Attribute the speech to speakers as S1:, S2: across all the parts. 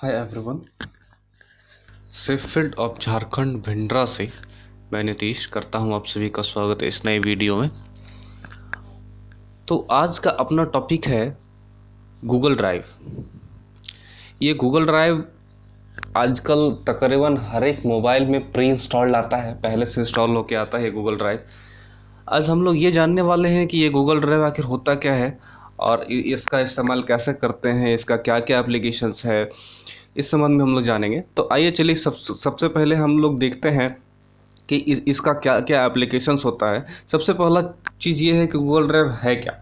S1: Hi everyone. Safe field of Jharkhand Bhindra से मैं नीतीश करता हूं आप सभी का स्वागत है इस नए वीडियो में। तो आज का अपना टॉपिक है गूगल ड्राइव। ये गूगल ड्राइव आजकल तकरीबन हर एक मोबाइल में प्री इंस्टॉल्ड आता है, पहले से इंस्टॉल होके आता है गूगल ड्राइव। आज हम लोग ये जानने वाले हैं कि ये गूगल ड्राइव आखिर होता क्या है और इसका इस्तेमाल कैसे करते हैं, इसका क्या क्या एप्लीकेशंस है, इस संबंध में हम लोग जानेंगे। तो आइए चलिए सबसे पहले हम लोग देखते हैं कि इसका क्या क्या एप्लीकेशंस होता है। सबसे पहला चीज़ ये है कि गूगल ड्राइव है क्या।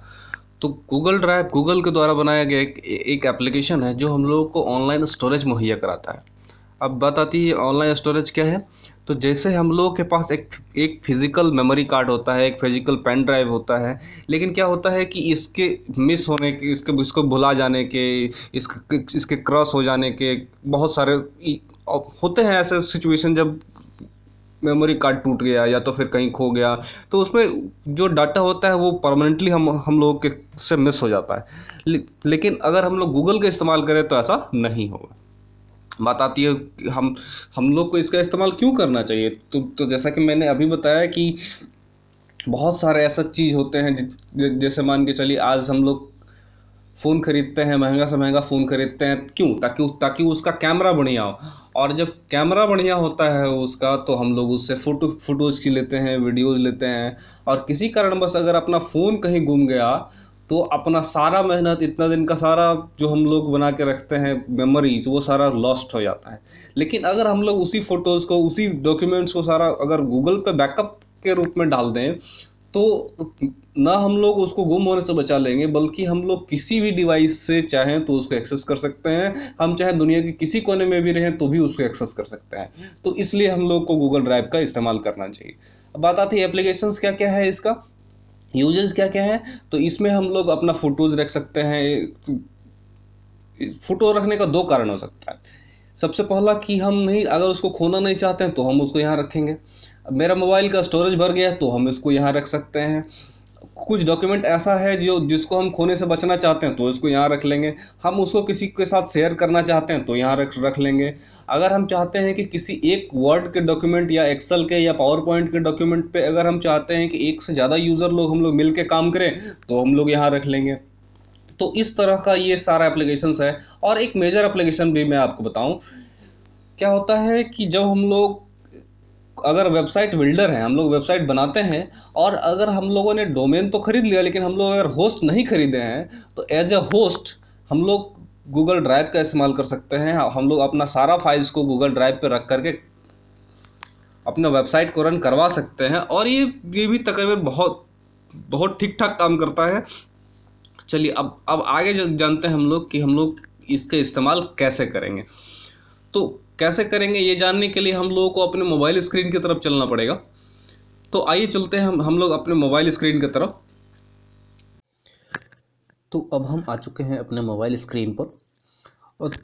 S1: तो गूगल ड्राइव गूगल के द्वारा बनाया गया एक एप्लीकेशन है जो हम लोगों को ऑनलाइन स्टोरेज मुहैया कराता है। अब बात आती है ऑनलाइन स्टोरेज क्या है। तो जैसे हम लोगों के पास एक एक फिजिकल मेमोरी कार्ड होता है, एक फिजिकल पेन ड्राइव होता है, लेकिन क्या होता है कि इसके मिस होने के, इसको भुला जाने के, इसके क्रॉस हो जाने के बहुत सारे होते हैं ऐसे सिचुएशन जब मेमोरी कार्ड टूट गया या तो फिर कहीं खो गया, तो उसमें जो डाटा होता है वो परमानेंटली हम लोगों के से मिस हो जाता है। लेकिन अगर हम लोग गूगल का इस्तेमाल करें तो ऐसा नहीं होगा। बात आती है कि हम लोग को इसका इस्तेमाल क्यों करना चाहिए। तो जैसा कि मैंने अभी बताया कि बहुत सारे ऐसा चीज़ होते हैं जैसे मान के चलिए आज हम लोग फ़ोन खरीदते हैं, महंगा से महंगा फ़ोन खरीदते हैं, क्यों? ताकि उसका कैमरा बढ़िया हो। और जब कैमरा बढ़िया होता है उसका तो हम लोग उससे फ़ोटोज़ की लेते हैं, वीडियोज़ लेते हैं। और किसी कारणवश अगर अपना फ़ोन कहीं गुम गया तो अपना सारा मेहनत, इतना दिन का सारा जो हम लोग बना के रखते हैं मेमोरीज, वो सारा लॉस्ट हो जाता है। लेकिन अगर हम लोग उसी फ़ोटोज़ को, उसी डॉक्यूमेंट्स को सारा अगर गूगल पे बैकअप के रूप में डाल दें तो ना हम लोग उसको गुम होने से बचा लेंगे, बल्कि हम लोग किसी भी डिवाइस से चाहें तो उसको एक्सेस कर सकते हैं। हम चाहे दुनिया के किसी कोने में भी रहें तो भी उसको एक्सेस कर सकते हैं। तो इसलिए हम लोग को गूगल ड्राइव का इस्तेमाल करना चाहिए। अब बात आती है एप्लीकेशंस क्या क्या है, इसका यूजेस क्या क्या है। तो इसमें हम लोग अपना फ़ोटोज़ रख सकते हैं। फ़ोटो रखने का दो कारण हो सकता है। सबसे पहला कि हम नहीं, अगर उसको खोना नहीं चाहते हैं तो हम उसको यहाँ रखेंगे। अब मेरा मोबाइल का स्टोरेज भर गया तो हम इसको यहाँ रख सकते हैं। कुछ डॉक्यूमेंट ऐसा है जिसको हम खोने से बचना चाहते हैं तो इसको यहाँ रख लेंगे। हम उसको किसी के साथ शेयर करना चाहते हैं तो यहाँ रख लेंगे। अगर हम चाहते हैं कि किसी एक वर्ड के डॉक्यूमेंट या एक्सेल के या पावर पॉइंट के डॉक्यूमेंट पे अगर हम चाहते हैं कि एक से ज़्यादा यूज़र लोग हम लोग मिल के काम करें तो हम लोग यहाँ रख लेंगे। तो इस तरह का ये सारा एप्लीकेशंस है। और एक मेजर एप्लीकेशन भी मैं आपको बताऊं, क्या होता है कि जब हम लोग अगर वेबसाइट बिल्डर हैं, हम लोग वेबसाइट बनाते हैं, और अगर हम लोगों ने डोमेन तो खरीद लिया लेकिन हम लोग अगर होस्ट नहीं खरीदे हैं तो एज अ होस्ट हम लोग गूगल ड्राइव का इस्तेमाल कर सकते हैं। हम लोग अपना सारा फाइल्स को गूगल ड्राइव पे रख करके अपने वेबसाइट को रन करवा सकते हैं। और ये भी तकरीबन बहुत बहुत ठीक ठाक काम करता है। चलिए अब आगे जानते हैं हम लोग कि हम लोग इसका इस्तेमाल कैसे करेंगे। तो कैसे करेंगे ये जानने के लिए हम लोगों को अपने मोबाइल स्क्रीन की तरफ चलना पड़ेगा। तो आइए चलते हैं हम लोग अपने मोबाइल स्क्रीन की तरफ। तो अब हम आ चुके हैं अपने मोबाइल स्क्रीन पर, और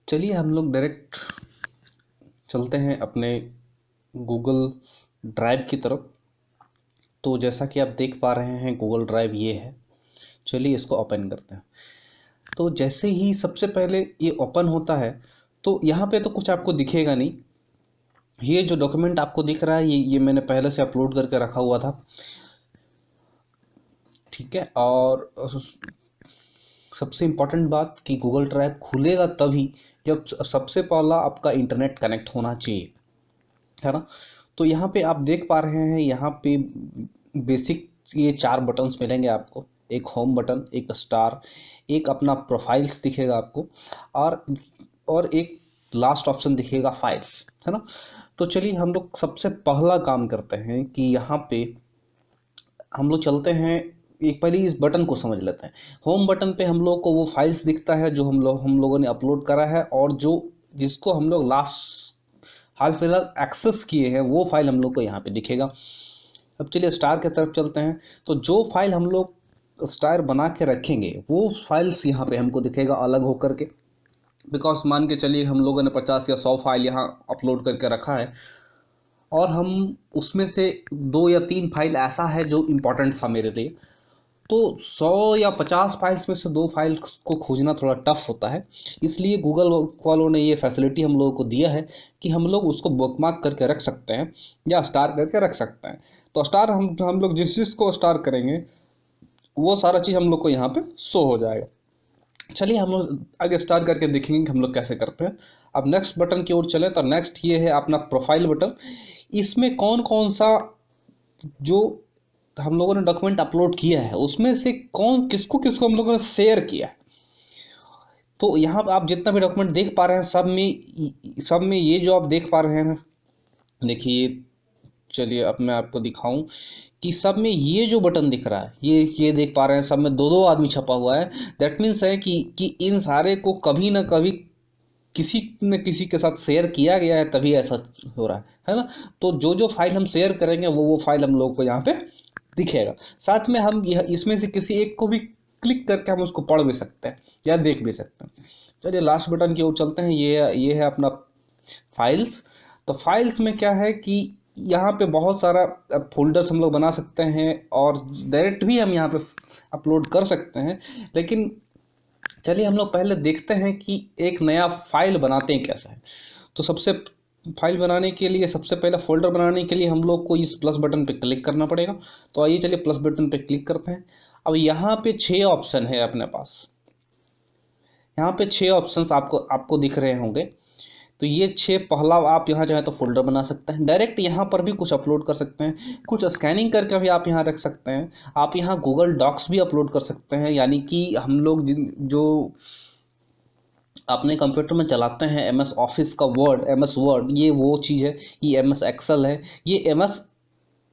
S1: चलिए हम लोग डायरेक्ट चलते हैं अपने गूगल ड्राइव की तरफ। तो जैसा कि आप देख पा रहे हैं गूगल ड्राइव ये है। चलिए इसको ओपन करते हैं। तो जैसे ही सबसे पहले ये ओपन होता है तो यहाँ पे तो कुछ आपको दिखेगा नहीं। ये जो डॉक्यूमेंट आपको दिख रहा है ये मैंने पहले से अपलोड करके रखा हुआ था, ठीक है। और सबसे इम्पॉर्टेंट बात कि गूगल ड्राइव खुलेगा तभी जब सबसे पहला आपका इंटरनेट कनेक्ट होना चाहिए, है ना। तो यहाँ पे आप देख पा रहे हैं, यहाँ पे बेसिक ये 4 बटन्स मिलेंगे आपको। एक होम बटन, एक स्टार, एक अपना प्रोफाइल्स दिखेगा आपको, और एक लास्ट ऑप्शन दिखेगा फाइल्स, है ना। तो चलिए हम लोग सबसे पहला काम करते हैं कि यहाँ पे हम लोग चलते हैं। एक पहले इस बटन को समझ लेते हैं। होम बटन पे हम लोग को वो फाइल्स दिखता है जो हम लोगों ने अपलोड करा है, और जिसको हम लोग लास्ट हाल फिलहाल एक्सेस किए हैं वो फाइल हम लोग को यहाँ पे दिखेगा। अब चलिए स्टार की तरफ चलते हैं। तो जो फाइल हम लोग स्टार बना के रखेंगे वो फाइल्स यहाँ पे हमको दिखेगा अलग होकर के। बिकॉज मान के चलिए हम लोगों ने 50 या 100 फाइल यहाँ अपलोड करके रखा है, और हम उसमें से 2 या 3 फाइल ऐसा है जो इम्पोर्टेंट था मेरे लिए, तो 100 या 50 फाइल्स में से 2 फाइल को खोजना थोड़ा टफ होता है। इसलिए गूगल वालों ने ये फैसिलिटी हम लोगों को दिया है कि हम लोग उसको बुकमार्क करके रख सकते हैं या स्टार करके रख सकते हैं। तो स्टार हम लोग जिस चीज़ को स्टार करेंगे वो सारा चीज़ हम लोग को यहाँ पे शो हो जाएगा। चलिए हम लोग आगे स्टार्ट करके देखेंगे कि हम लोग कैसे करते हैं। अब नेक्स्ट बटन की ओर चले तो नेक्स्ट ये है अपना प्रोफाइल बटन। इसमें कौन कौन सा जो हम लोगों ने डॉक्यूमेंट अपलोड किया है उसमें से कौन किसको किसको हम लोगों ने शेयर किया है। तो यहाँ पे आप जितना भी डॉक्यूमेंट देख पा रहे हैं सब में ये जो आप देख पा रहे हैं, देखिए, चलिए अब मैं आपको दिखाऊं कि सब में ये जो बटन दिख रहा है ये देख पा रहे हैं, सब में दो दो आदमी छपा हुआ है। दैट मीन्स है कि इन सारे को कभी ना कभी किसी न किसी के साथ शेयर किया गया है, तभी ऐसा हो रहा है ना। तो जो जो फाइल हम शेयर करेंगे वो फाइल हम लोग को यहाँ पे दिखेगा। साथ में हम यह इसमें से किसी एक को भी क्लिक करके हम उसको पढ़ भी सकते हैं या देख भी सकते हैं। चलिए लास्ट बटन की ओर चलते हैं। ये है अपना फाइल्स। तो फाइल्स में क्या है कि यहाँ पे बहुत सारा फोल्डर्स हम लोग बना सकते हैं और डायरेक्ट भी हम यहाँ पे अपलोड कर सकते हैं। लेकिन चलिए हम लोग पहले देखते हैं कि एक नया फाइल बनाते हैं कैसा है। तो सबसे फाइल बनाने के लिए, सबसे पहले फोल्डर बनाने के लिए हम लोग को इस प्लस बटन पे क्लिक करना पड़ेगा। तो आइए चलिए प्लस बटन पे क्लिक करते हैं। अब यहाँ पे 6 ऑप्शन है अपने पास। यहाँ पे 6 ऑप्शंस आपको दिख रहे होंगे। तो ये 6 पहला आप यहाँ चाहे तो फोल्डर बना सकते हैं, डायरेक्ट यहाँ पर भी कुछ अपलोड कर सकते हैं, कुछ स्कैनिंग करके भी आप यहाँ रख सकते हैं। आप यहाँ गूगल डॉक्स भी अपलोड कर सकते हैं, यानी कि हम लोग जो अपने कंप्यूटर में चलाते हैं एमएस ऑफिस का वर्ड, एमएस वर्ड ये वो चीज़ है, ये एमएस एक्सेल है, ये एमएस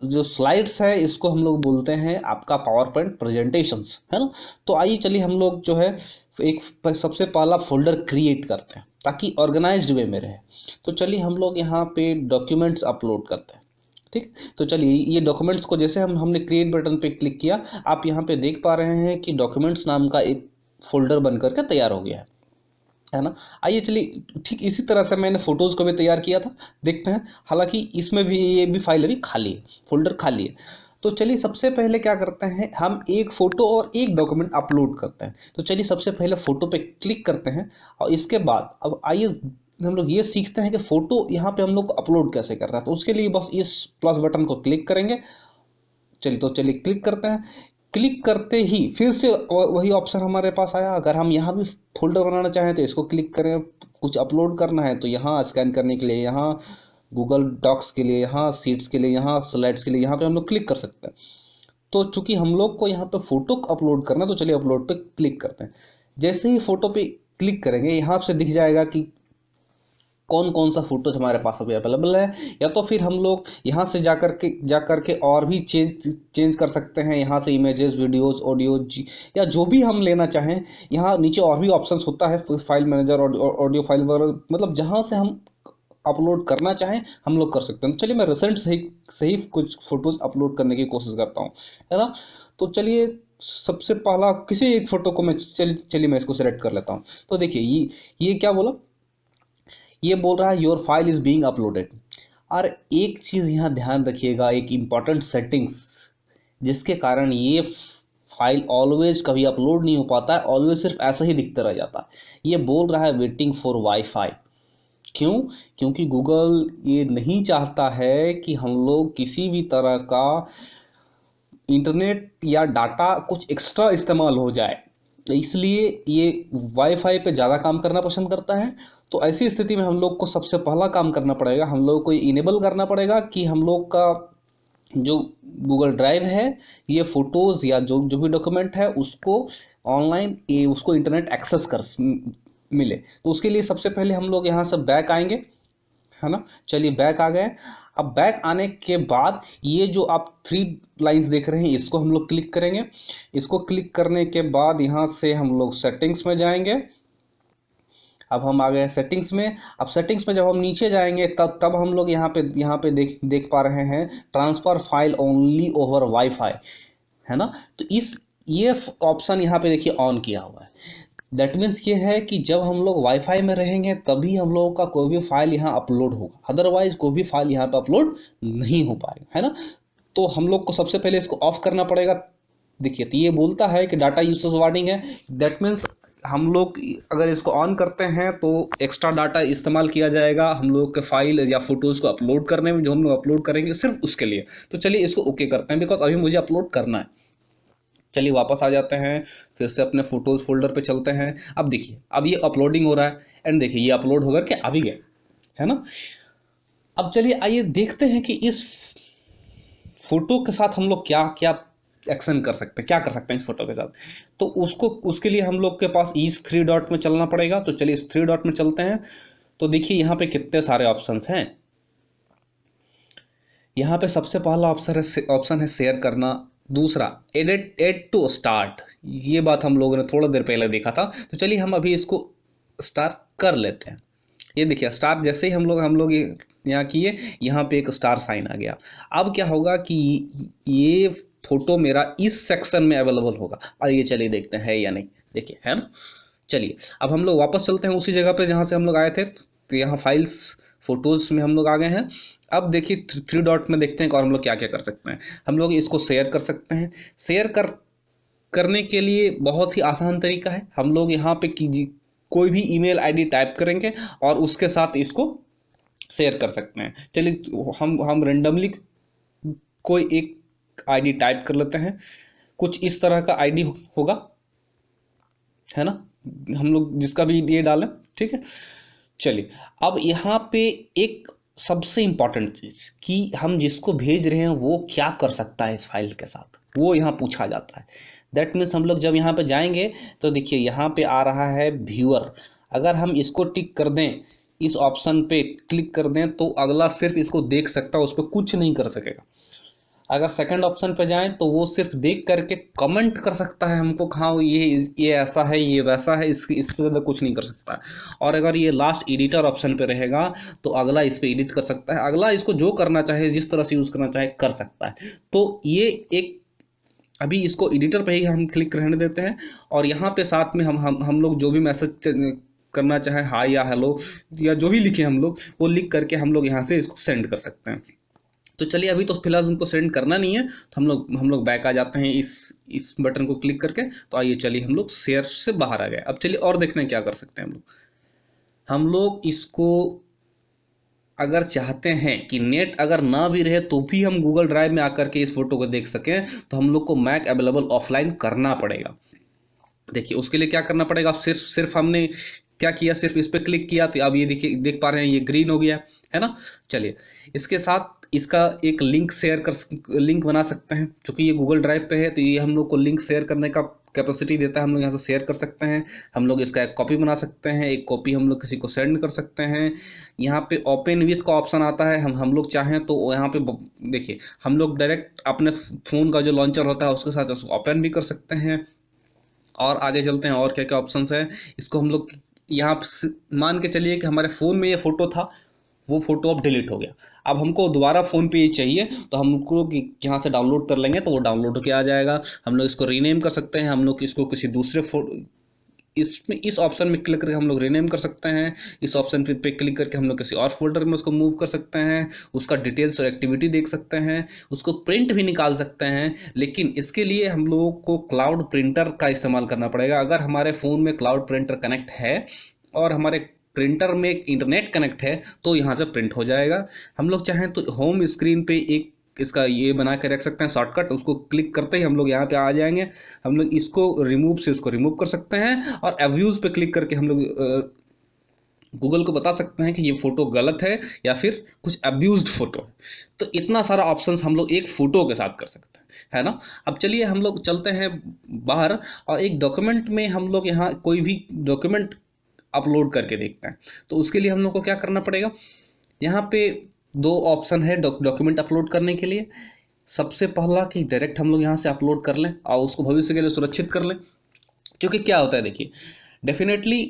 S1: जो स्लाइड्स है इसको हम लोग बोलते हैं आपका पावर पॉइंट प्रेजेंटेशंस, है ना। तो आइए चलिए हम लोग जो है एक सबसे पहला फोल्डर क्रिएट करते हैं ताकि ऑर्गेनाइज्ड वे में रहे। तो चलिए हम लोग यहाँ पे डॉक्यूमेंट्स अपलोड करते हैं। ठीक, तो चलिए ये डॉक्यूमेंट्स को जैसे हमने क्रिएट बटन पे क्लिक किया, आप यहाँ पे देख पा रहे हैं कि डॉक्यूमेंट्स नाम का एक फोल्डर बन करके तैयार हो गया है ना। आइए चलिए ठीक इसी तरह से मैंने फ़ोटोज़ को भी तैयार किया था, देखते हैं। हालांकि इसमें भी ये भी फाइल अभी खाली है, फोल्डर खाली है। तो चलिए सबसे पहले क्या करते हैं, हम एक फ़ोटो और एक डॉक्यूमेंट अपलोड करते हैं। तो चलिए सबसे पहले फ़ोटो पे क्लिक करते हैं और इसके बाद अब आइए हम लोग ये सीखते हैं कि फ़ोटो यहाँ पे हम लोग अपलोड कैसे कर रहे हैं। तो उसके लिए बस इस प्लस बटन को क्लिक करेंगे। चलिए क्लिक करते हैं। क्लिक करते ही फिर से वही ऑप्शन हमारे पास आया। अगर हम यहाँ भी फोल्डर बनाना चाहें तो इसको क्लिक करें, कुछ अपलोड करना है तो यहाँ स्कैन करने के लिए, यहाँ गूगल डॉक्स के लिए, यहाँ सीट्स के लिए, यहाँ स्लाइड्स के लिए, यहाँ पे हम लोग क्लिक कर सकते हैं। तो चूंकि हम लोग को यहाँ पे फोटो अपलोड करना, तो चलिए अपलोड पे क्लिक करते हैं। जैसे ही फोटो पे क्लिक करेंगे यहाँ से दिख जाएगा कि कौन कौन सा फोटोज हमारे पास अभी अवेलेबल है, या तो फिर हम लोग यहाँ से जा करके और भी चेंज कर सकते हैं। यहाँ से इमेजेस, वीडियोस, ऑडियो या जो भी हम लेना चाहें। यहाँ नीचे और भी ऑप्शंस होता है, फाइल मैनेजर, ऑडियो फाइल वगैरह, मतलब जहाँ से हम अपलोड करना चाहें हम लोग कर सकते हैं। चलिए मैं रिसेंट सही कुछ फोटोज अपलोड करने की कोशिश करता हूँ, है ना। तो चलिए सबसे पहला किसी एक फोटो को मैं चलिए मैं इसको सेलेक्ट कर लेता हूँ। तो देखिए ये क्या बोला, ये बोल रहा है your file is being uploaded. और एक चीज़ यहाँ ध्यान रखिएगा, एक इम्पॉर्टेंट सेटिंग्स जिसके कारण ये फाइल ऑलवेज कभी अपलोड नहीं हो पाता है, ऑलवेज सिर्फ ऐसा ही दिखता रह जाता है। ये बोल रहा है वेटिंग फॉर वाईफाई। क्यों? क्योंकि गूगल ये नहीं चाहता है कि हम लोग किसी भी तरह का इंटरनेट या डाटा कुछ एक्स्ट्रा इस्तेमाल हो जाए, इसलिए ये वाईफाई पे ज़्यादा काम करना पसंद करता है। तो ऐसी स्थिति में हम लोग को सबसे पहला काम करना पड़ेगा, हम लोग को इनेबल करना पड़ेगा कि हम लोग का जो गूगल ड्राइव है, ये फ़ोटोज़ या जो जो भी डॉक्यूमेंट है उसको ऑनलाइन उसको इंटरनेट एक्सेस कर मिले। तो उसके लिए सबसे पहले हम लोग यहाँ से बैक आएंगे, है ना। चलिए बैक आ गए। अब बैक आने के बाद ये जो आप 3 लाइंस देख रहे हैं इसको हम लोग क्लिक करेंगे। इसको क्लिक करने के बाद यहाँ से हम लोग सेटिंग्स में जाएंगे। अब हम आ गए सेटिंग्स में। अब सेटिंग्स में जब हम नीचे जाएंगे तब हम लोग यहाँ पे देख पा रहे हैं transfer file only over wifi, है ना। तो ये ऑप्शन यहाँ पे देखिए ऑन किया हुआ है। दैट मीन्स ये है कि जब हम लोग वाईफाई में रहेंगे तभी हम लोगों का कोई भी फाइल यहाँ अपलोड होगा, अदरवाइज कोई भी फाइल यहाँ पे अपलोड नहीं हो पाएगा, है ना। तो हम लोग को सबसे पहले इसको ऑफ करना पड़ेगा, देखिए तो ये बोलता है कि डाटा यूसेज वार्निंग है, दैट मीन्स हम लोग अगर इसको ऑन करते हैं तो एक्स्ट्रा डाटा इस्तेमाल किया जाएगा हम लोग के फाइल या फोटोज़ को अपलोड करने में, जो हम लोग अपलोड करेंगे सिर्फ उसके लिए। तो चलिए इसको ओके करते हैं, बिकॉज अभी मुझे अपलोड करना है। चलिए वापस आ जाते हैं, फिर से अपने फोटोज़ फोल्डर पे चलते हैं। अब देखिए अब ये अपलोडिंग हो रहा है, एंड देखिए ये अपलोड होकर के आ भी गया है ना। अब चलिए आइए देखते हैं कि इस फोटो के साथ हम लोग क्या क्या एक्शन कर सकते हैं, क्या कर सकते हैं इस फोटो के साथ। तो उसको उसके लिए हम लोग के पास इस 3 डॉट में चलना पड़ेगा। तो चलिए इस 3 डॉट में चलते हैं। तो देखिए यहाँ पे कितने सारे ऑप्शंस हैं। यहाँ पे सबसे पहला ऑप्शन है शेयर करना। दूसरा एड टू स्टार्ट, ये बात हम लोगों ने थोड़ा देर पहले देखा था। तो चलिए हम अभी इसको स्टार्ट कर लेते हैं। ये देखिए स्टार जैसे ही हम लोग यहाँ किए, यहाँ पे एक स्टार साइन आ गया। अब क्या होगा कि ये फोटो मेरा इस सेक्शन में अवेलेबल होगा। और ये चलिए देखते हैं है या नहीं, देखिए है ना। चलिए अब हम लोग वापस चलते हैं उसी जगह पे जहाँ से हम लोग आए थे। तो यहाँ फाइल्स फोटोज़ में हम लोग आ गए हैं। अब देखिए 3 डॉट में देखते हैं और हम लोग क्या क्या कर सकते हैं। हम लोग इसको शेयर कर सकते हैं। शेयर करने के लिए बहुत ही आसान तरीका है। हम लोग यहाँ पे कीजिए कोई भी ईमेल आईडी टाइप करेंगे और उसके साथ इसको शेयर कर सकते हैं। चलिए हम रेंडमली कोई एक आईडी टाइप कर लेते हैं। कुछ इस तरह का आईडी होगा, है ना, हम लोग जिसका भी ये डालें, ठीक है। चलिए अब यहाँ पे एक सबसे इंपॉर्टेंट चीज़ कि हम जिसको भेज रहे हैं वो क्या कर सकता है इस फाइल के साथ, वो यहाँ पूछा जाता है। दैट मीन्स हम लोग जब यहाँ पे जाएंगे तो देखिए यहाँ पे आ रहा है व्यूअर। अगर हम इसको टिक कर दें, इस ऑप्शन पे क्लिक कर दें, तो अगला सिर्फ इसको देख सकता है, उस पर कुछ नहीं कर सकेगा। अगर सेकंड ऑप्शन पे जाएं तो वो सिर्फ देख करके कमेंट कर सकता है हमको, हाँ ये ऐसा है, ये वैसा है, इससे ज़्यादा कुछ नहीं कर सकता है। और अगर ये लास्ट एडिटर ऑप्शन पे रहेगा तो अगला इस पे एडिट कर सकता है, अगला इसको जो करना चाहे, जिस तरह से यूज़ करना चाहे कर सकता है। तो ये एक अभी इसको एडिटर पे ही हम क्लिक रहने देते हैं। और यहाँ पे साथ में हम लोग जो भी मैसेज करना चाहे, हाय या हेलो या जो भी लिखे हम लोग, वो लिख करके हम लोग यहाँ से इसको सेंड कर सकते हैं। तो चलिए अभी तो फिलहाल उनको सेंड करना नहीं है, तो हम लोग बैक आ जाते हैं इस बटन को क्लिक करके। तो आइए चलिए हम लोग शेयर से बाहर आ गए। अब चलिए और देखते हैं क्या कर सकते हैं हम लोग इसको अगर चाहते हैं कि नेट अगर ना भी रहे तो भी हम गूगल ड्राइव में आकर के इस फोटो को देख सकें, तो हम लोग को मैक अवेलेबल ऑफलाइन करना पड़ेगा। देखिए उसके लिए क्या करना पड़ेगा, सिर्फ हमने क्या किया, सिर्फ इस पर क्लिक किया तो अब ये देखिए देख पा रहे हैं ये ग्रीन हो गया है ना। चलिए इसके साथ इसका एक लिंक बना सकते हैं। क्योंकि ये गूगल ड्राइव पे है तो ये हम लोग को लिंक शेयर करने का कैपेसिटी देता है। हम लोग यहाँ से शेयर कर सकते हैं। हम लोग इसका एक कॉपी बना सकते हैं, एक कॉपी हम लोग किसी को सेंड कर सकते हैं। यहाँ पे ओपन विथ का ऑप्शन आता है। हम लोग चाहें तो यहाँ पे देखिए हम लोग डायरेक्ट अपने फ़ोन का जो लॉन्चर होता है उसके साथ ओपन भी कर सकते हैं। और आगे चलते हैं और क्या क्या ऑप्शंस है। इसको हम लोग यहाँ मान के चलिए कि हमारे फ़ोन में ये फ़ोटो था, वो फ़ोटो अब डिलीट हो गया। अब हमको दोबारा फ़ोन पे ये चाहिए तो हमको यहाँ से डाउनलोड कर लेंगे तो वो डाउनलोड होकर आ जाएगा। हम लोग इसको रीनेम कर सकते हैं। हम लोग इसको किसी दूसरे इसमें इस ऑप्शन में क्लिक करके हम लोग रीनेम कर सकते हैं। इस ऑप्शन पे क्लिक करके हम लोग किसी और फोल्डर में उसको मूव कर सकते हैं, उसका डिटेल्स और एक्टिविटी देख सकते हैं, उसको प्रिंट भी निकाल सकते हैं। लेकिन इसके लिए हम लोगों को क्लाउड प्रिंटर का इस्तेमाल करना पड़ेगा। अगर हमारे फ़ोन में क्लाउड प्रिंटर कनेक्ट है और हमारे प्रिंटर में इंटरनेट कनेक्ट है तो यहाँ से प्रिंट हो जाएगा। हम लोग चाहें तो होम स्क्रीन पे एक इसका ये बना के रख सकते हैं शॉर्टकट, उसको क्लिक करते ही हम लोग यहाँ पे आ जाएंगे। हम लोग इसको रिमूव से इसको रिमूव कर सकते हैं और अब्यूज़ पे क्लिक करके हम लोग गूगल को बता सकते हैं कि ये फ़ोटो गलत है या फिर कुछ अब्यूज्ड फ़ोटो है। तो इतना सारा ऑप्शंस हम लोग एक फ़ोटो के साथ कर सकते हैं, है ना। अब चलिए हम लोग चलते हैं बाहर और एक डॉक्यूमेंट में हम लोग यहाँ कोई भी डॉक्यूमेंट अपलोड करके देखते हैं। तो उसके लिए हम लोग को क्या करना पड़ेगा, यहाँ पे 2 ऑप्शन है डॉक्यूमेंट अपलोड करने के लिए। सबसे पहला कि डायरेक्ट हम लोग यहाँ से अपलोड कर लें और उसको भविष्य के लिए सुरक्षित कर लें। क्योंकि क्या होता है देखिए, डेफिनेटली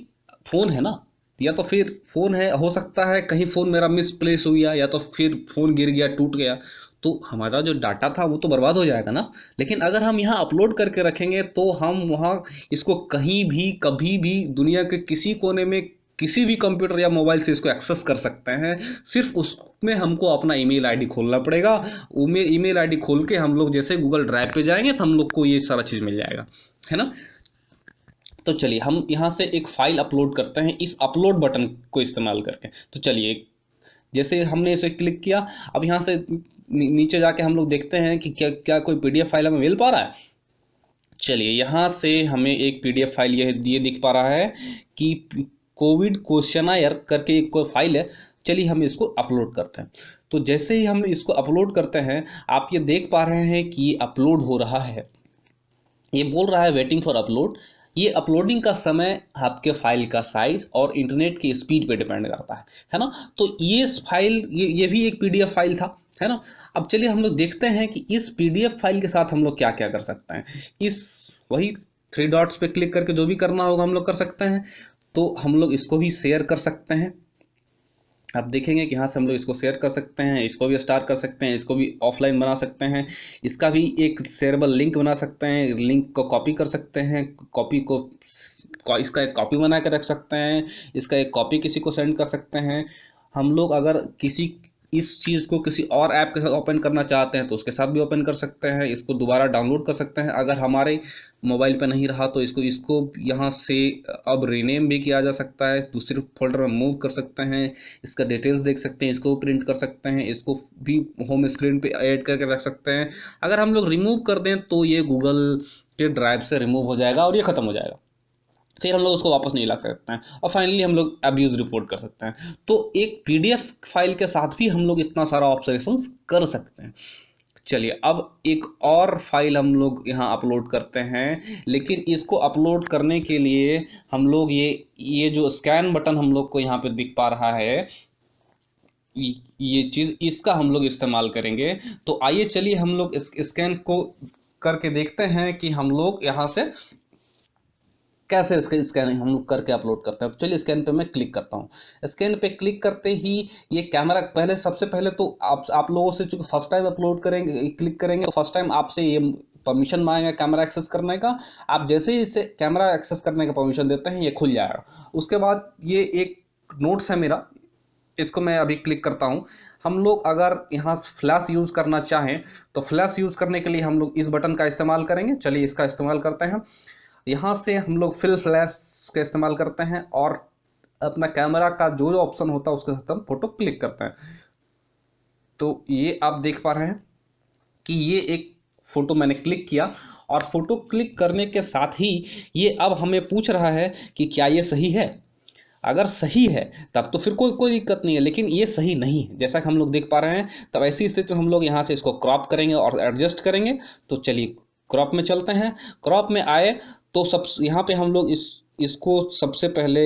S1: फ़ोन है ना, या तो फिर फ़ोन है, हो सकता है कहीं फ़ोन मेरा मिसप्लेस हो गया या तो फिर फ़ोन गिर गया, टूट गया, तो हमारा जो डाटा था वो तो बर्बाद हो जाएगा ना। लेकिन अगर हम यहाँ अपलोड करके रखेंगे तो हम वहाँ इसको कहीं भी कभी भी दुनिया के किसी कोने में किसी भी कंप्यूटर या मोबाइल से इसको एक्सेस कर सकते हैं। सिर्फ उसमें हमको अपना ईमेल आईडी खोलना पड़ेगा। ईमेल आईडी खोल के हम लोग जैसे गूगल ड्राइव पे जाएंगे तो हम लोग को ये सारा चीज़ मिल जाएगा, है ना। तो चलिए हम यहाँ से एक फाइल अपलोड करते हैं इस अपलोड बटन को इस्तेमाल करके। तो चलिए जैसे हमने इसे क्लिक किया, अब यहाँ से नीचे जाके हम लोग देखते हैं कि क्या क्या कोई पीडीएफ फाइल हमें मिल पा रहा है। चलिए यहाँ से हमें एक पीडीएफ फाइल ये दिख पा रहा है कि कोविड क्वेश्चनायर करके एक कोई फाइल है। चलिए हम इसको अपलोड करते हैं। तो जैसे ही हम इसको अपलोड करते हैं, आप ये देख पा रहे हैं कि ये अपलोड हो रहा है। ये बोल रहा है वेटिंग फॉर अपलोड। ये अपलोडिंग का समय आपके फाइल का साइज और इंटरनेट की स्पीड पे डिपेंड करता है ना। तो ये फाइल ये भी एक पीडीएफ फाइल था, है ना। अब चलिए हम लोग देखते हैं कि इस पीडीएफ फाइल के साथ हम लोग क्या क्या कर सकते हैं। इस वही 3 डॉट्स पे क्लिक करके जो भी करना होगा हम लोग कर सकते हैं। तो हम लोग इसको भी शेयर कर सकते हैं। आप देखेंगे कि यहाँ से हम लोग इसको शेयर कर सकते हैं, इसको भी स्टार कर सकते हैं, इसको भी ऑफलाइन बना सकते हैं, इसका भी एक शेयरेबल लिंक बना सकते हैं, लिंक को कॉपी कर सकते हैं, कॉपी को इसका एक कॉपी बना के रख सकते हैं, इसका एक कॉपी किसी को सेंड कर सकते हैं। हम लोग अगर किसी इस चीज़ को किसी और ऐप के साथ ओपन करना चाहते हैं तो उसके साथ भी ओपन कर सकते हैं, इसको दोबारा डाउनलोड कर सकते हैं। अगर हमारे मोबाइल पे नहीं रहा तो इसको इसको यहाँ से अब रीनेम भी किया जा सकता है, दूसरे फोल्डर में मूव कर सकते हैं, इसका डिटेल्स देख सकते हैं, इसको प्रिंट कर सकते हैं, इसको भी होम स्क्रीन पे ऐड करके रख सकते हैं। अगर हम लोग रिमूव कर दें तो ये गूगल के ड्राइव से रिमूव हो जाएगा और ये ख़त्म हो जाएगा, फिर हम लोग उसको वापस नहीं ला सकते हैं। और फाइनली हम लोग अब्यूज़ रिपोर्ट कर सकते हैं। तो एक पीडीएफ फाइल के साथ भी हम लोग इतना सारा ऑब्जर्वेशंस कर सकते हैं। चलिए अब एक और फाइल हम लोग यहाँ अपलोड करते हैं, लेकिन इसको अपलोड करने के लिए हम लोग ये जो स्कैन बटन हम लोग को यहाँ पे दिख पा रहा है, ये चीज़ इसका हम लोग इस्तेमाल करेंगे। तो आइए चलिए हम लोग इस स्कैन को करके देखते हैं कि हम लोग यहाँ से कैसे इसका स्कैन हम लोग करके अपलोड करते हैं। चलिए स्कैन पे मैं क्लिक करता हूँ। स्कैन पे क्लिक करते ही ये कैमरा सबसे पहले तो आप लोगों से चूंकि फर्स्ट टाइम अपलोड करेंगे क्लिक करेंगे तो फर्स्ट टाइम आपसे ये परमिशन मांगेगा कैमरा एक्सेस करने का। आप जैसे ही इसे कैमरा एक्सेस करने का परमिशन देते हैं ये खुल जाएगा। उसके बाद ये एक नोट्स है मेरा, इसको मैं अभी क्लिक करता हूँ। हम लोग अगर यहाँ फ्लैश यूज़ करना चाहें तो फ्लैश यूज़ करने के लिए हम लोग इस बटन का इस्तेमाल करेंगे। चलिए इसका इस्तेमाल करते हैं। यहाँ से हम लोग फिल फ्लैश का इस्तेमाल करते हैं और अपना कैमरा का जो ऑप्शन होता है उसके साथ हम फोटो क्लिक करते हैं। तो ये आप देख पा रहे हैं कि ये एक फ़ोटो मैंने क्लिक किया और फोटो क्लिक करने के साथ ही ये अब हमें पूछ रहा है कि क्या ये सही है। अगर सही है तब तो फिर कोई दिक्कत नहीं है, लेकिन ये सही नहीं है जैसा कि हम लोग देख पा रहे हैं। तब ऐसी स्थिति में हम लोग यहाँ से इसको क्रॉप करेंगे और एडजस्ट करेंगे। तो चलिए क्रॉप में चलते हैं। क्रॉप में आए तो सब यहाँ पे हम लोग इसको सबसे पहले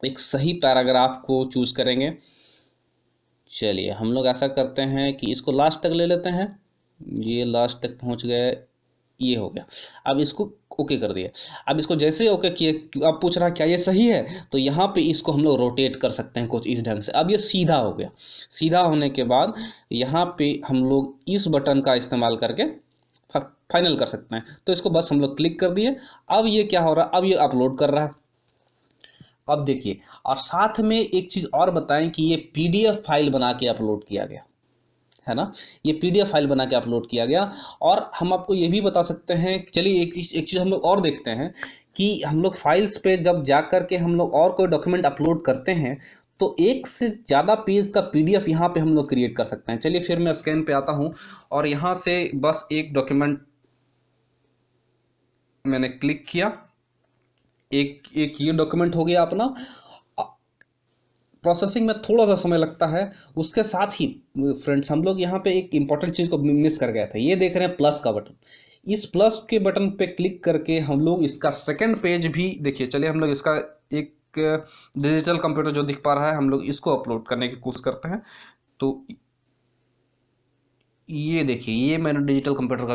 S1: एक सही पैराग्राफ को चूज़ करेंगे। चलिए हम लोग ऐसा करते हैं कि इसको लास्ट तक ले लेते हैं। ये लास्ट तक पहुँच गए, ये हो गया। अब इसको ओके कर दिया। अब इसको जैसे ही ओके किए, अब पूछ रहा है क्या ये सही है, तो यहाँ पे इसको हम लोग रोटेट कर सकते हैं कुछ इस ढंग से। अब ये सीधा हो गया। सीधा होने के बाद यहाँ पे हम लोग इस बटन का इस्तेमाल करके फाइनल कर सकते हैं। तो इसको बस हम लोग क्लिक कर दिए। अब ये क्या हो रहा है, अब ये अपलोड कर रहा है। अब देखिए, और साथ में एक चीज़ और बताएं कि ये पीडीएफ फाइल बना के अपलोड किया गया है ना। ये पीडीएफ फाइल बना के अपलोड किया गया। और हम आपको ये भी बता सकते हैं, चलिए एक चीज़ हम लोग और देखते हैं कि हम लोग फाइल्स पे जब जा कर के हम लोग और कोई डॉक्यूमेंट अपलोड करते हैं तो एक से ज़्यादा पेज का पीडीएफ यहाँ पे हम लोग क्रिएट कर सकते हैं। चलिए फिर मैं स्कैन पे आता हूँ और यहाँ से बस एक डॉक्यूमेंट मैंने क्लिक किया। एक ये डॉक्यूमेंट हो गया अपना। प्रोसेसिंग में थोड़ा सा समय लगता है। उसके साथ ही फ्रेंड्स हम लोग यहाँ पे एक इंपॉर्टेंट चीज़ को मिस कर गए थे। ये देख रहे हैं प्लस का बटन। इस प्लस के बटन पे क्लिक करके हम लोग इसका सेकंड पेज भी देखिए। चलिए हम लोग इसका एक डिजिटल कंप्यूटर जो दिख पा रहा है हम लोग इसको अपलोड करने की कोशिश करते हैं। तो ये देखिए, ये मैंने डिजिटल कंप्यूटर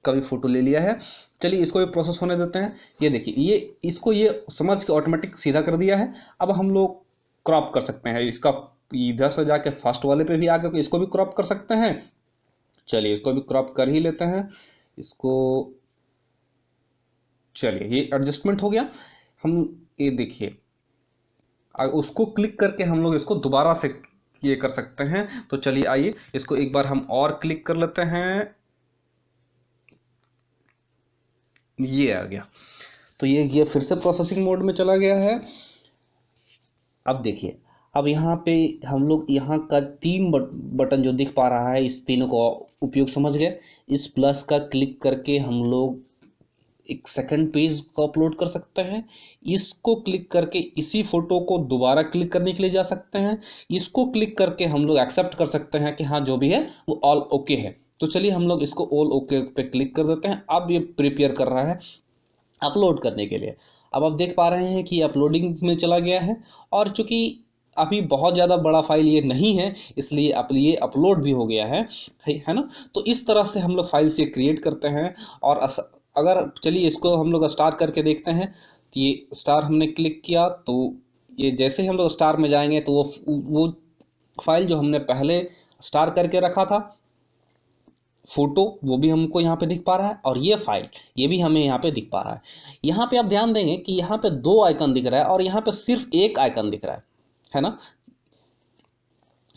S1: का भी फोटो ले लिया है। चलिए इसको भी प्रोसेस होने देते हैं। ये देखिए, ये इसको ये समझ के ऑटोमेटिक सीधा कर दिया है। अब हम लोग क्रॉप कर सकते हैं इसका, इधर से जाके फर्स्ट वाले पे भी आकर इसको भी क्रॉप कर सकते हैं। चलिए इसको भी क्रॉप कर ही लेते हैं इसको। चलिए ये एडजस्टमेंट हो गया। हम ये देखिए उसको क्लिक करके हम लोग इसको दोबारा से ये कर सकते हैं। तो चलिए आइए इसको एक बार हम और क्लिक कर लेते हैं, ये आ गया। तो ये फिर से प्रोसेसिंग मोड में चला गया है। अब देखिए, अब यहाँ पे हम लोग यहाँ का 3 बटन जो दिख पा रहा है, इस तीनों का उपयोग समझ गए। इस प्लस का क्लिक करके हम लोग एक सेकंड पेज को अपलोड कर सकते हैं। इसको क्लिक करके इसी फोटो को दोबारा क्लिक करने के लिए जा सकते हैं। इसको क्लिक करके हम लोग एक्सेप्ट कर सकते हैं कि हाँ जो भी है वो ऑल ओके है। तो चलिए हम लोग इसको ऑल ओके पे क्लिक कर देते हैं। अब ये प्रिपेयर कर रहा है अपलोड करने के लिए। अब आप देख पा रहे हैं कि अपलोडिंग में चला गया है, और चूंकि अभी बहुत ज़्यादा बड़ा फाइल ये नहीं है, इसलिए ये अपलोड भी हो गया है ना। तो इस तरह से हम लोग फाइल से क्रिएट करते हैं। और अगर चलिए इसको हम लोग स्टार करके देखते हैं। तो ये स्टार हमने क्लिक किया तो ये जैसे ही हम लोग स्टार में जाएंगे तो वो फाइल जो हमने पहले स्टार करके रखा था फोटो, वो भी हमको यहाँ पे दिख पा रहा है, और ये फाइल ये भी हमें यहाँ पे दिख पा रहा है। यहाँ पे आप ध्यान देंगे कि यहाँ पे 2 आइकन दिख रहा है और यहाँ पे सिर्फ एक आइकन दिख रहा है ना।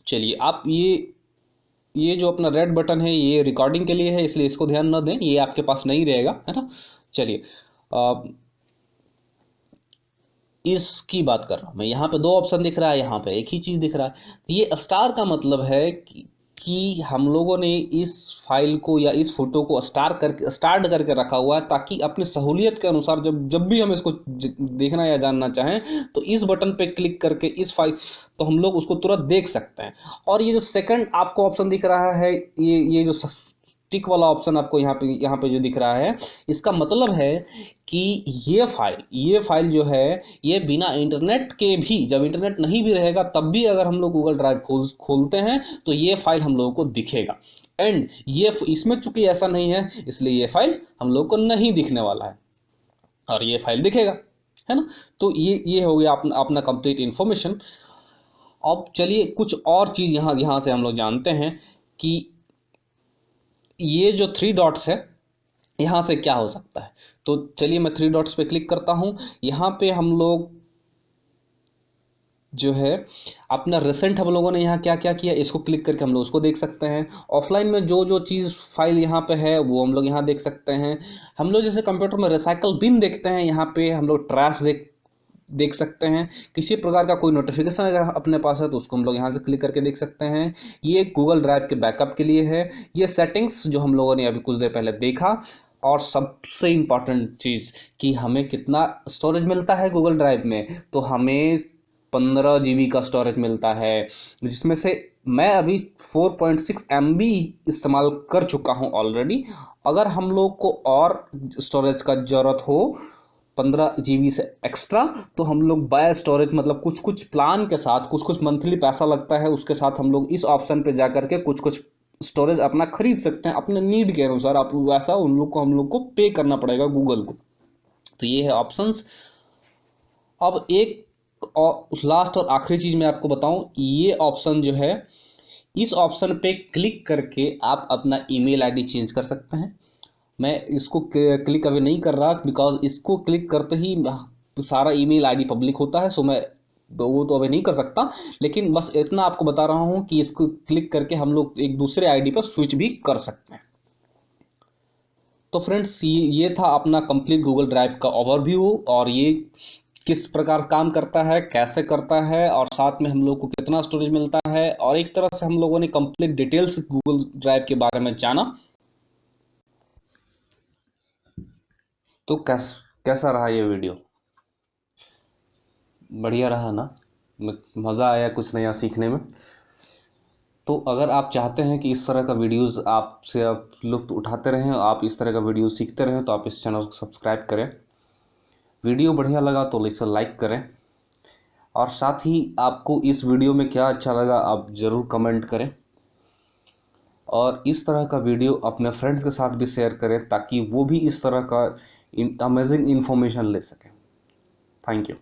S1: चलिए आप ये जो अपना रेड बटन है ये रिकॉर्डिंग के लिए है, इसलिए इसको ध्यान न दें, ये आपके पास नहीं रहेगा, है ना। चलिए इसकी बात कर रहा हूँ मैं। यहाँ पे 2 ऑप्शन दिख रहा है, यहाँ पे एक ही चीज़ दिख रहा है। तो ये स्टार का मतलब है कि हम लोगों ने इस फाइल को या इस फोटो को स्टार्ट करके रखा हुआ है, ताकि अपनी सहूलियत के अनुसार जब भी हम इसको देखना या जानना चाहें तो इस बटन पे क्लिक करके इस फाइल तो हम लोग उसको तुरंत देख सकते हैं। और ये जो सेकंड आपको ऑप्शन दिख रहा है, ये जो टिक वाला ऑप्शन आपको यहाँ पे जो दिख रहा है, इसका मतलब है कि ये फाइल जो है ये बिना इंटरनेट के भी, जब इंटरनेट नहीं भी रहेगा तब भी अगर हम लोग गूगल ड्राइव खोलते हैं तो ये फाइल हम लोगों को दिखेगा। एंड ये इसमें चूंकि ऐसा नहीं है, इसलिए ये फाइल हम लोग को नहीं दिखने वाला है, और ये फाइल दिखेगा, है ना। तो ये हो गया अपना कंप्लीट इंफॉर्मेशन। अब चलिए कुछ और चीज़ यहाँ से हम लोग जानते हैं कि ये जो 3 डॉट्स है यहाँ से क्या हो सकता है। तो चलिए मैं 3 डॉट्स पे क्लिक करता हूँ। यहाँ पे हम लोग जो है अपना रिसेंट हम लोगों ने यहाँ क्या क्या किया, इसको क्लिक करके हम लोग उसको देख सकते हैं। ऑफलाइन में जो चीज़ फाइल यहाँ पे है वो हम लोग यहाँ देख सकते हैं। हम लोग जैसे कंप्यूटर में रिसाइकल बिन देखते हैं, यहाँ पे हम लोग ट्रैश देख सकते हैं। किसी प्रकार का कोई नोटिफिकेशन अगर अपने पास है तो उसको हम लोग यहाँ से क्लिक करके देख सकते हैं। ये गूगल ड्राइव के बैकअप के लिए है। ये सेटिंग्स जो हम लोगों ने अभी कुछ देर पहले देखा। और सबसे इम्पॉर्टेंट चीज़ कि हमें कितना स्टोरेज मिलता है गूगल ड्राइव में, तो हमें 15 GB का स्टोरेज मिलता है, जिसमें से मैं अभी 4.6 MB इस्तेमाल कर चुका हूँ ऑलरेडी। अगर हम लोग को और स्टोरेज का ज़रूरत हो 15 GB से एक्स्ट्रा, तो हम लोग बाय स्टोरेज मतलब कुछ प्लान के साथ कुछ मंथली पैसा लगता है, उसके साथ हम लोग इस ऑप्शन पे जा करके कुछ स्टोरेज अपना खरीद सकते हैं अपने नीड के अनुसार। आप वैसा हम लोग को पे करना पड़ेगा गूगल को। तो ये है ऑप्शंस। अब एक और लास्ट और आखिरी चीज़ मैं आपको बताऊं, ये ऑप्शन जो है, इस ऑप्शन पे क्लिक करके आप अपना ईमेल आईडी चेंज कर सकते हैं। मैं इसको क्लिक अभी नहीं कर रहा बिकॉज इसको क्लिक करते ही सारा ईमेल आईडी पब्लिक होता है, सो मैं वो तो अभी नहीं कर सकता। लेकिन बस इतना आपको बता रहा हूँ कि इसको क्लिक करके हम लोग एक दूसरे आईडी पर स्विच भी कर सकते हैं। तो फ्रेंड्स ये था अपना कंप्लीट गूगल ड्राइव का ओवरव्यू, और ये किस प्रकार काम करता है, कैसे करता है, और साथ में हम लोग को कितना स्टोरेज मिलता है, और एक तरह से हम लोगों ने कंप्लीट डिटेल्स गूगल ड्राइव के बारे में जाना। तो कैसा रहा ये वीडियो? बढ़िया रहा ना? मज़ा आया कुछ नया सीखने में? तो अगर आप चाहते हैं कि इस तरह का वीडियोस आपसे आप लुत्फ़ उठाते रहें, आप इस तरह का वीडियो सीखते रहें, तो आप इस चैनल को सब्सक्राइब करें। वीडियो बढ़िया लगा तो इसे लाइक करें, और साथ ही आपको इस वीडियो में क्या अच्छा लगा आप ज़रूर कमेंट करें, और इस तरह का वीडियो अपने फ्रेंड्स के साथ भी शेयर करें ताकि वो भी इस तरह का अमेजिंग इन्फॉर्मेशन ले सकें। Thank you.